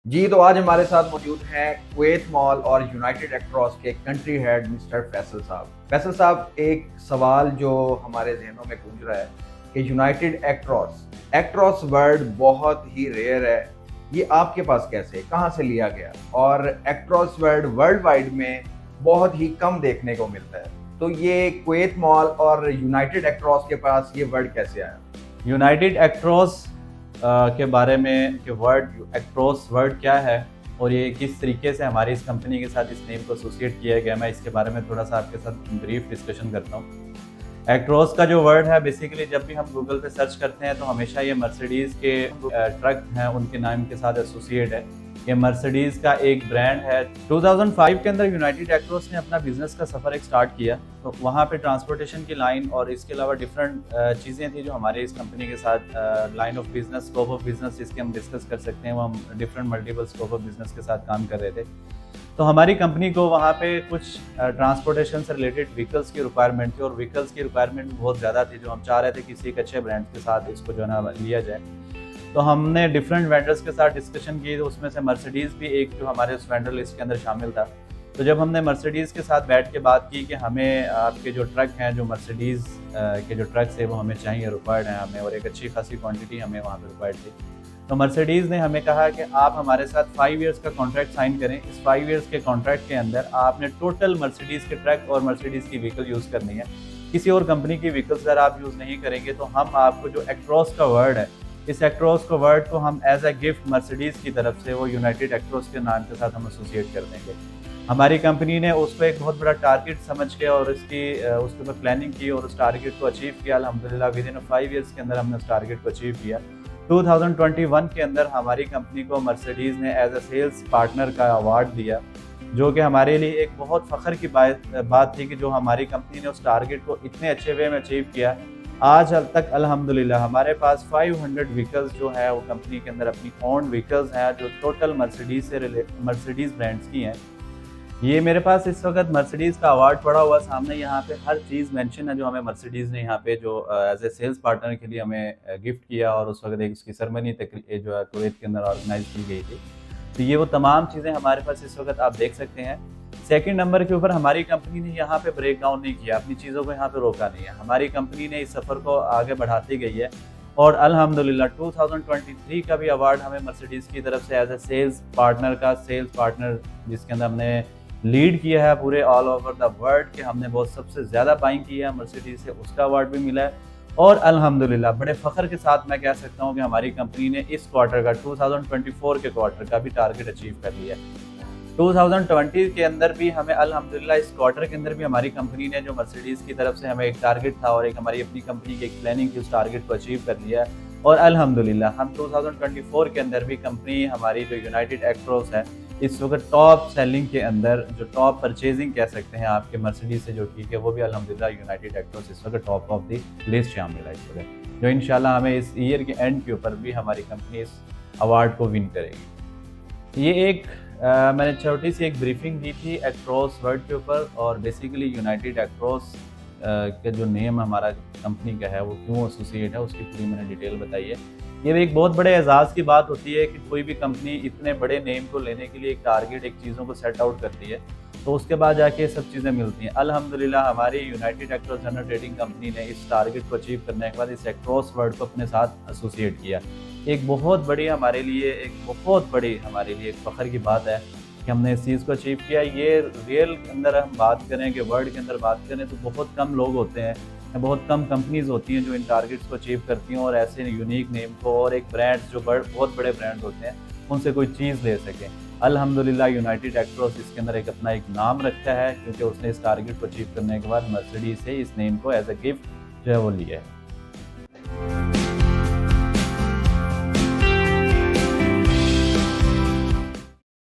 जी, तो आज हमारे साथ मौजूद हैं कुवैत मॉल और यूनाइटेड एक्ट्रॉस के कंट्री हेड मिस्टर फैसल साहब। फैसल साहब, एक सवाल जो हमारे ज़हनों में गूंज रहा है कि यूनाइटेड एक्ट्रॉस एक्ट्रॉस वर्ड बहुत ही रेयर है। ये आपके पास कैसे, कहाँ से लिया गया? और एक्ट्रॉस वर्ड वर्ल्ड वाइड में बहुत ही कम देखने को मिलता है। तो ये कुवैत मॉल और यूनाइटेड एक्ट्रॉस के पास ये वर्ड कैसे आया? यूनाइटेड एक्ट्रॉस के बारे में कि वर्ड एक्ट्रॉस वर्ड क्या है और ये किस तरीके से हमारी इस कंपनी के साथ इस नेम को एसोसिएट किया गया, मैं इसके बारे में थोड़ा सा आपके साथ ब्रीफ डिस्कशन करता हूँ। एक्ट्रॉस का जो वर्ड है, बेसिकली जब भी हम गूगल पे सर्च करते हैं तो हमेशा ये मर्सिडीज़ के ट्रक हैं उनके नाम के साथ एसोसिएट है। ये मर्सिडीज़ का एक ब्रांड है। 2005 के अंदर यूनाइटेड एक्ट्रॉस ने अपना बिजनेस का सफ़र एक स्टार्ट किया, तो वहाँ पे ट्रांसपोर्टेशन की लाइन और इसके अलावा डिफरेंट चीज़ें थी जो हमारे इस कंपनी के साथ line of business, scope of business जिसके हम डिस्कस कर सकते हैं, वो हम different multiple scope of business के साथ काम कर रहे थे। तो हमारी कंपनी को वहाँ पे कुछ ट्रांसपोर्टेशन से रिलेटेड व्हीकल्स की रिक्वायरमेंट थी और व्हीकल्स की रिक्वायरमेंट बहुत ज़्यादा थी, जो हम चाह रहे थे किसी एक अच्छे ब्रांड के साथ इसको जो है ना लिया जाए। तो हमने डिफरेंट वेंडर्स के साथ डिस्कशन की, तो उसमें से मर्सिडीज़ भी एक जो हमारे उस वेंडर लिस्ट के अंदर शामिल था। तो जब हमने मर्सिडीज़ के साथ बैठ के बात की कि हमें आपके जो ट्रक हैं, जो मर्सिडीज़ के जो ट्रक्स है वो हमें चाहिए, रिक्वायर्ड हैं हमें, और एक अच्छी खासी क्वांटिटी हमें वहाँ पर रिक्वायर्ड थी। तो मर्सिडीज़ ने हमें कहा कि आप हमारे साथ 5 इयर्स का कॉन्ट्रैक्ट साइन करें। इस 5 इयर्स के कॉन्ट्रैक्ट के अंदर आपने टोटल मर्सिडीज़ के ट्रक और मर्सिडीज़ की व्हीकल यूज़ करनी है। किसी और कंपनी की व्हीकल्स अगर आप यूज़ नहीं करेंगे तो हम आपको जो एक्ट्रॉस का वर्ड है, इस एक्ट्रॉस को वर्ड को हम एज अ गिफ्ट मर्सिडीज़ की तरफ से वो यूनाइटेड एक्ट्रॉस के नाम के साथ हम एसोसिएट कर देंगे। हमारी कंपनी ने उसको एक बहुत बड़ा टारगेट समझ के और उसके ऊपर प्लानिंग की और उस टारगेट को अचीव किया। अल्हम्दुलिल्लाह विद इन 5 इयर्स के अंदर हमने उस टारगेट को अचीव किया। 2021 के अंदर हमारी कंपनी को मर्सिडीज़ ने एज अ सेल्स पार्टनर का अवार्ड दिया, जो कि हमारे लिए एक बहुत फ़ख्र की बात थी कि जो हमारी कंपनी ने उस टारगेट को इतने अच्छे वे में अचीव किया। आज तक अल्हम्दुलिल्लाह हमारे पास 500 व्हीकल्स जो है वो कंपनी के अंदर अपनी ओन व्हीकल्स हैं, जो टोटल मर्सिडीज़ ब्रांड्स की हैं। ये मेरे पास इस वक्त मर्सिडीज़ का अवार्ड पड़ा हुआ सामने, यहाँ पे हर चीज़ मेंशन है जो हमें मर्सिडीज़ ने यहाँ पे जो एज ए सेल्स पार्टनर के लिए हमें गिफ्ट किया, और उस वक्त एक उसकी सेरेमनी जो है कुवैत के अंदर ऑर्गेनाइज की गई थी। तो ये वो तमाम चीज़ें हमारे पास इस वक्त आप देख सकते हैं। सेकंड नंबर के ऊपर हमारी कंपनी ने यहाँ पे ब्रेक डाउन नहीं किया, अपनी चीज़ों को यहाँ पे रोका नहीं है। हमारी कंपनी ने इस सफ़र को आगे बढ़ाती गई है और अल्हम्दुलिल्लाह 2023 का भी अवार्ड हमें मर्सिडीज़ की तरफ से एज ए सेल्स पार्टनर जिसके अंदर हमने लीड किया है पूरे ऑल ओवर द वर्ल्ड के, हमने बहुत सबसे ज़्यादा बाइंग की है मर्सिडीज़ से, उसका अवार्ड भी मिला है। और अल्हम्दुलिल्लाह बड़े फ़ख्र के साथ मैं कह सकता हूँ कि हमारी कंपनी ने इस क्वार्टर का 2024 के क्वार्टर का भी टारगेट अचीव कर लिया है। 2020 के अंदर भी हमें अल्हम्दुलिल्लाह इस क्वार्टर के अंदर भी हमारी कंपनी ने जो मर्सिडीज़ की तरफ से हमें एक टारगेट था और एक हमारी अपनी कंपनी की एक प्लानिंग थी, उस टारगेट को अचीव कर लिया है। और अल्हम्दुलिल्लाह हम 2024 के अंदर भी कंपनी हमारी जो यूनाइटेड एक्ट्रॉस है इस वक्त टॉप सेलिंग के अंदर, जो टॉप परचेजिंग कह सकते हैं आपके मर्सिडीज़ से जो ठीक है, वो भी अल्हम्दुलिल्लाह यूनाइटेड एक्ट्रॉस इस वक्त टॉप ऑफ द लिस्ट शामिल है इस वक्त, जो इंशाल्लाह हमें इस ईयर के एंड के ऊपर भी हमारी कंपनी इस अवार्ड को विन करेगी। ये एक मैंने छोटी सी एक ब्रीफिंग दी थी एक्ट्रॉस वर्ड के ऊपर, और बेसिकली यूनाइटेड एक्ट्रॉस का जो नेम हमारा कंपनी का है वो क्यों एसोसिएट है उसकी पूरी मैंने डिटेल बताई है। ये एक बहुत बड़े एजाज़ की बात होती है कि कोई भी कंपनी इतने बड़े नेम को लेने के लिए एक टारगेट, एक चीज़ों को सेट आउट करती है, तो उसके बाद जाके ये सब चीज़ें मिलती हैं। अल्हम्दुलिल्लाह हमारी यूनाइटेड एक्ट्रॉस जनरल ट्रेडिंग कंपनी ने इस टारगेट को अचीव करने के बाद इस एक्ट्रॉस वर्ड को अपने साथ एसोसिएट किया। एक बहुत बड़ी हमारे लिए एक फ़ख्र की बात है कि हमने इस चीज़ को अचीव किया। ये रियल के अंदर हम बात करें कि वर्ल्ड के अंदर बात करें तो बहुत कम लोग होते हैं, बहुत कम कंपनीज़ होती हैं जो इन टारगेट्स को अचीव करती हैं और ऐसे यूनिक नेम को और एक ब्रांड्स जो बहुत बड़े ब्रांड होते हैं उनसे कोई चीज़ ले सकें। अल्हम्दुलिल्लाह यूनाइटेड एक्ट्रॉस इसके अंदर एक अपना एक नाम रखता है, क्योंकि उसने इस टारगेट को अचीव करने के बाद मर्सिडीज़ से इस नेम को एज अ गिफ्ट जो है वो लिया है।